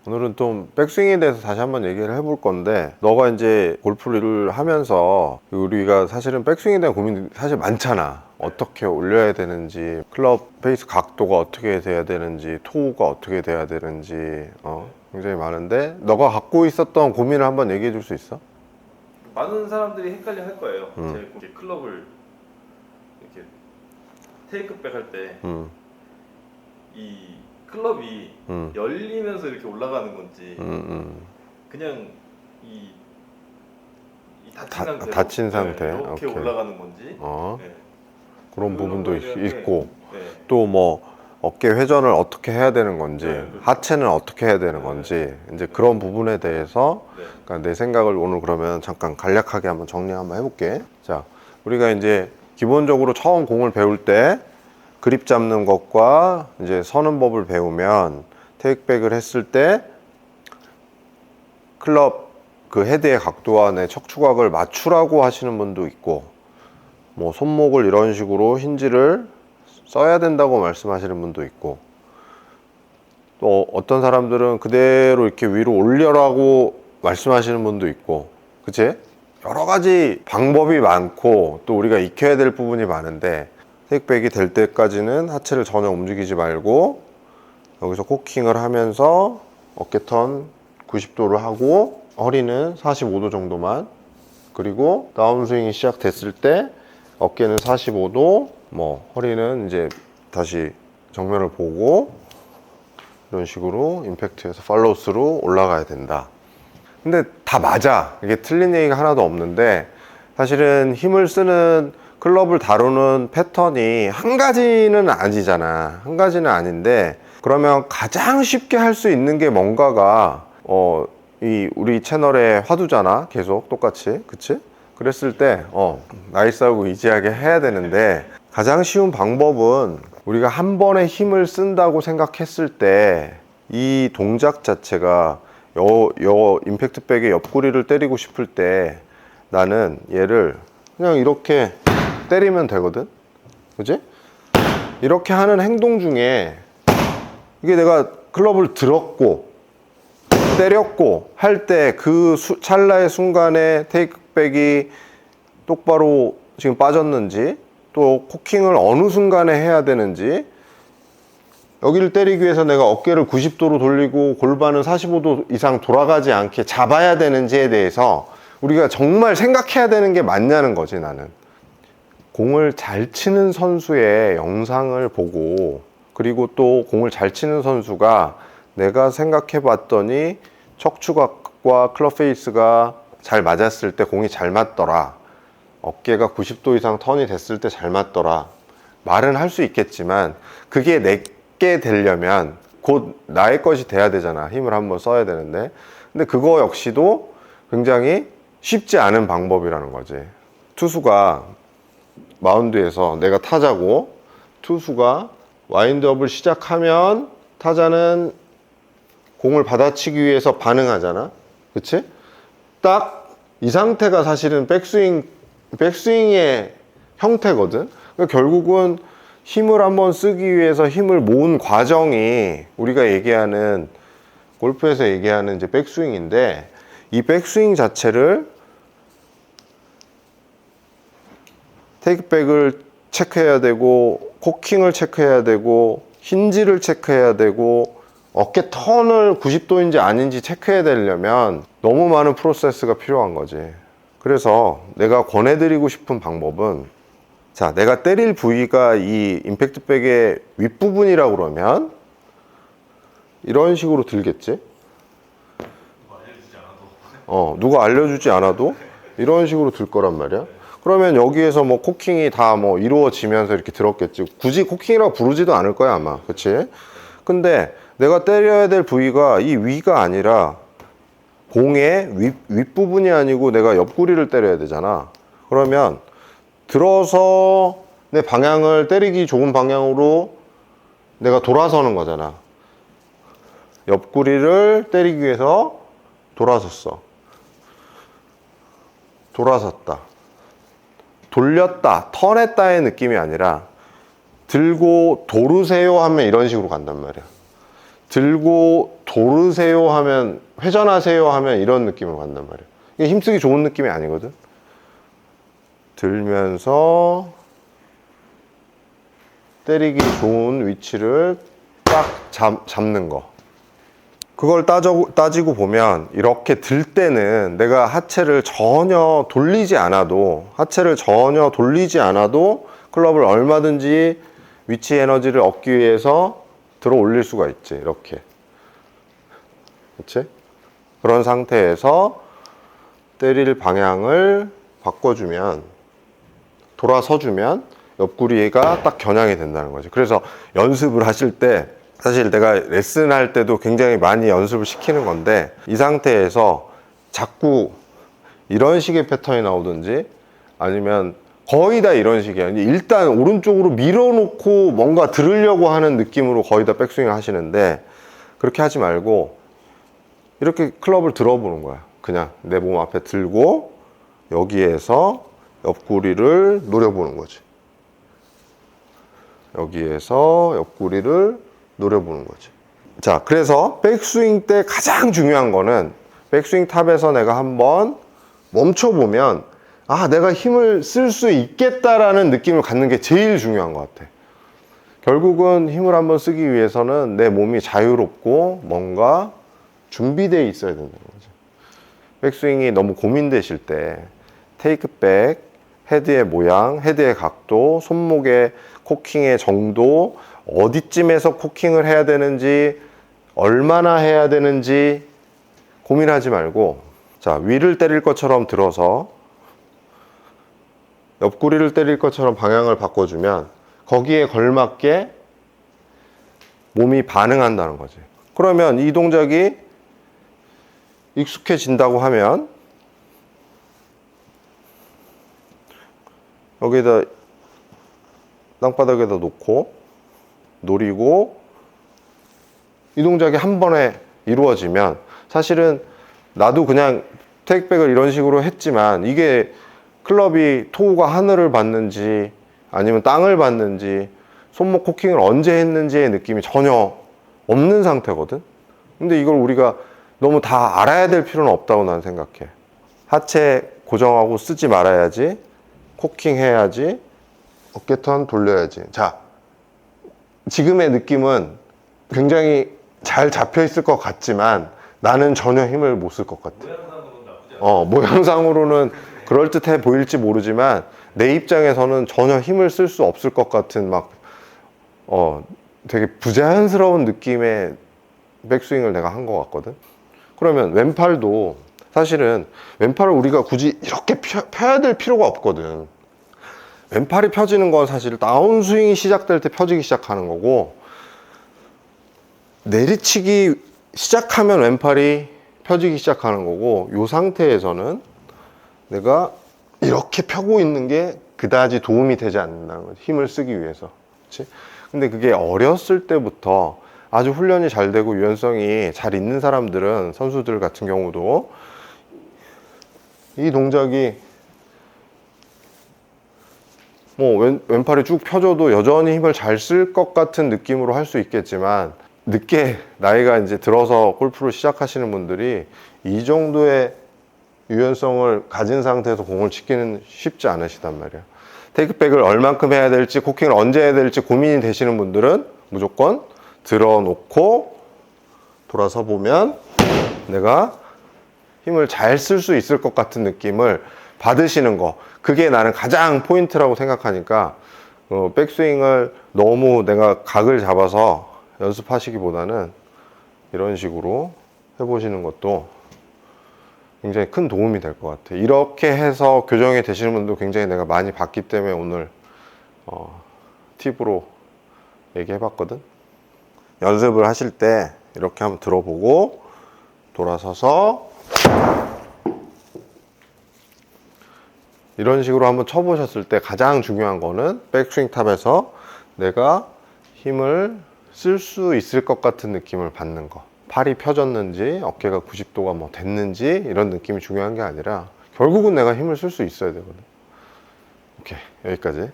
오늘은 좀 백스윙에 대해서 다시 한번 얘기를 해볼 건데, 너가 이제 골프를 하면서 우리가 사실은 백스윙에 대한 고민이 사실 많잖아. 어떻게 올려야 되는지, 클럽 페이스 각도가 어떻게 돼야 되는지, 토우가 어떻게 돼야 되는지 굉장히 많은데, 너가 갖고 있었던 고민을 한번 얘기해 줄 수 있어? 많은 사람들이 헷갈려 할 거예요. 제가 이렇게 클럽을 이렇게 테이크백 할 때 이 클럽이 열리면서 이렇게 올라가는 건지 그냥 이 닫힌 상태로 닫힌 상태. 이렇게 오케이. 올라가는 건지 네. 그런 부분도 있고, 네. 또 뭐 어깨 회전을 어떻게 해야 되는 건지, 네, 그렇죠. 하체는 어떻게 해야 되는 건지, 이제 그런 부분에 대해서 그러니까 내 생각을 오늘 그러면 잠깐 간략하게 한번 정리 한번 해볼게. 자, 우리가 이제 기본적으로 처음 공을 배울 때 그립 잡는 것과 이제 서는 법을 배우면, 테이크백을 했을 때 클럽 그 헤드의 각도와 내 척추각을 맞추라고 하시는 분도 있고, 뭐 손목을 이런 식으로 힌지를 써야 된다고 말씀하시는 분도 있고, 또 어떤 사람들은 그대로 이렇게 위로 올려라고 말씀하시는 분도 있고, 그치? 여러 가지 방법이 많고 또 우리가 익혀야 될 부분이 많은데, 테이크백이 될 때까지는 하체를 전혀 움직이지 말고 여기서 코킹을 하면서 어깨 턴 90도를 하고 허리는 45도 정도만, 그리고 다운스윙이 시작됐을 때 어깨는 45도, 뭐 허리는 이제 다시 정면을 보고 이런 식으로 임팩트에서 팔로우스로 올라가야 된다. 근데 다 맞아. 이게 틀린 얘기가 하나도 없는데, 사실은 힘을 쓰는 클럽을 다루는 패턴이 한 가지는 아니잖아. 한 가지는 아닌데, 그러면 가장 쉽게 할 수 있는 게 뭔가가 이 우리 채널의 화두잖아. 계속 똑같이, 그치? 그랬을 때 나이스하고 이지하게 해야 되는데, 가장 쉬운 방법은 우리가 한 번에 힘을 쓴다고 생각했을 때 이 동작 자체가 임팩트백의 옆구리를 때리고 싶을 때 나는 얘를 그냥 이렇게 때리면 되거든, 그지? 이렇게 하는 행동 중에 이게 내가 클럽을 들었고 때렸고 할 때 그 찰나의 순간에 테이크백이 똑바로 지금 빠졌는지, 또 코킹을 어느 순간에 해야 되는지, 여기를 때리기 위해서 내가 어깨를 90도로 돌리고 골반은 45도 이상 돌아가지 않게 잡아야 되는지에 대해서 우리가 정말 생각해야 되는 게 맞냐는 거지. 나는 공을 잘 치는 선수의 영상을 보고, 그리고 또 공을 잘 치는 선수가 내가 생각해 봤더니 척추각과 클럽 페이스가 잘 맞았을 때 공이 잘 맞더라, 어깨가 90도 이상 턴이 됐을 때 잘 맞더라, 말은 할 수 있겠지만 그게 내게 되려면 곧 나의 것이 돼야 되잖아. 힘을 한번 써야 되는데. 근데 그거 역시도 굉장히 쉽지 않은 방법이라는 거지. 투수가 마운드에서 내가 타자고, 투수가 와인드업을 시작하면 타자는 공을 받아치기 위해서 반응하잖아, 그치? 딱 이 상태가 사실은 백스윙의 형태거든. 그러니까 결국은 힘을 한번 쓰기 위해서 힘을 모은 과정이 우리가 얘기하는, 골프에서 얘기하는 이제 백스윙인데, 이 백스윙 자체를 테이크백을 체크해야 되고, 코킹을 체크해야 되고, 힌지를 체크해야 되고, 어깨 턴을 90도인지 아닌지 체크해야 되려면 너무 많은 프로세스가 필요한 거지. 그래서 내가 권해드리고 싶은 방법은, 자, 내가 때릴 부위가 이 임팩트백의 윗부분이라고 그러면 이런 식으로 들겠지? 누가 알려주지 않아도 이런 식으로 들 거란 말이야. 그러면 여기에서 뭐 코킹이 다 뭐 이루어지면서 이렇게 들었겠지. 굳이 코킹이라고 부르지도 않을 거야, 아마. 그치? 근데 내가 때려야 될 부위가 이 위가 아니라 공의 윗부분이 아니고 내가 옆구리를 때려야 되잖아. 그러면 들어서 내 방향을 때리기 좋은 방향으로 내가 돌아서는 거잖아. 옆구리를 때리기 위해서 돌아섰어. 돌아섰다. 돌렸다, 턴했다의 느낌이 아니라 들고 도르세요 하면 이런 식으로 간단 말이야. 들고 도르세요 하면, 회전하세요 하면 이런 느낌을 받는단 말이에요. 이게 힘쓰기 좋은 느낌이 아니거든. 들면서 때리기 좋은 위치를 딱 잡는 거. 그걸 따지고 보면 이렇게 들 때는 내가 하체를 전혀 돌리지 않아도 클럽을 얼마든지 위치 에너지를 얻기 위해서 들어 올릴 수가 있지. 이렇게. 그치? 그런 상태에서 때릴 방향을 바꿔주면, 돌아서주면 옆구리가 딱 겨냥이 된다는 거지. 그래서 연습을 하실 때, 사실 내가 레슨 할 때도 굉장히 많이 연습을 시키는 건데, 이 상태에서 자꾸 이런 식의 패턴이 나오든지 아니면 거의 다 이런 식이야. 일단 오른쪽으로 밀어놓고 뭔가 들으려고 하는 느낌으로 거의 다 백스윙을 하시는데, 그렇게 하지 말고 이렇게 클럽을 들어보는 거야. 그냥 내 몸 앞에 들고 여기에서 옆구리를 노려보는 거지. 여기에서 옆구리를 노려보는 거지. 자, 그래서 백스윙 때 가장 중요한 거는, 백스윙 탑에서 내가 한번 멈춰보면 아, 내가 힘을 쓸 수 있겠다라는 느낌을 갖는 게 제일 중요한 것 같아. 결국은 힘을 한번 쓰기 위해서는 내 몸이 자유롭고 뭔가 준비되어 있어야 된다는 거죠. 백스윙이 너무 고민되실 때 테이크백, 헤드의 모양, 헤드의 각도, 손목의 코킹의 정도, 어디쯤에서 코킹을 해야 되는지, 얼마나 해야 되는지 고민하지 말고, 자, 위를 때릴 것처럼 들어서 옆구리를 때릴 것처럼 방향을 바꿔주면 거기에 걸맞게 몸이 반응한다는 거지. 그러면 이 동작이 익숙해진다고 하면 여기다 땅바닥에다 놓고 노리고 이 동작이 한 번에 이루어지면, 사실은 나도 그냥 테이크백을 이런 식으로 했지만 이게 클럽이 토우가 하늘을 받는지 아니면 땅을 받는지 손목 코킹을 언제 했는지의 느낌이 전혀 없는 상태거든. 근데 이걸 우리가 너무 다 알아야 될 필요는 없다고 난 생각해. 하체 고정하고 쓰지 말아야지, 코킹 해야지, 어깨턴 돌려야지. 자, 지금의 느낌은 굉장히 잘 잡혀 있을 것 같지만 나는 전혀 힘을 못 쓸 것 같아. 모양상으로는 그럴듯해 보일지 모르지만 내 입장에서는 전혀 힘을 쓸 수 없을 것 같은 되게 부자연스러운 느낌의 백스윙을 내가 한 것 같거든. 그러면 왼팔도 사실은 왼팔을 우리가 굳이 이렇게 펴야 될 필요가 없거든. 왼팔이 펴지는 건 사실 다운스윙이 시작될 때 펴지기 시작하는 거고, 내리치기 시작하면 왼팔이 펴지기 시작하는 거고, 이 상태에서는 내가 이렇게 펴고 있는 게 그다지 도움이 되지 않는다는 거지, 힘을 쓰기 위해서. 그치? 근데 그게 어렸을 때부터 아주 훈련이 잘 되고 유연성이 잘 있는 사람들은, 선수들 같은 경우도 이 동작이 왼팔이 쭉 펴져도 여전히 힘을 잘 쓸 것 같은 느낌으로 할 수 있겠지만, 늦게 나이가 이제 들어서 골프를 시작하시는 분들이 이 정도의 유연성을 가진 상태에서 공을 치기는 쉽지 않으시단 말이야. 테이크백을 얼만큼 해야 될지, 코킹을 언제 해야 될지 고민이 되시는 분들은 무조건 들어놓고 돌아서 보면 내가 힘을 잘 쓸 수 있을 것 같은 느낌을 받으시는 거, 그게 나는 가장 포인트라고 생각하니까, 백스윙을 너무 내가 각을 잡아서 연습하시기보다는 이런 식으로 해보시는 것도 굉장히 큰 도움이 될 것 같아. 이렇게 해서 교정이 되시는 분도 굉장히 내가 많이 봤기 때문에 오늘 팁으로 얘기해봤거든. 연습을 하실 때 이렇게 한번 들어보고 돌아서서 이런 식으로 한번 쳐보셨을 때 가장 중요한 거는 백스윙 탑에서 내가 힘을 쓸 수 있을 것 같은 느낌을 받는 거. 팔이 펴졌는지 어깨가 90도가 됐는지 이런 느낌이 중요한 게 아니라 결국은 내가 힘을 쓸 수 있어야 되거든. 오케이, 여기까지.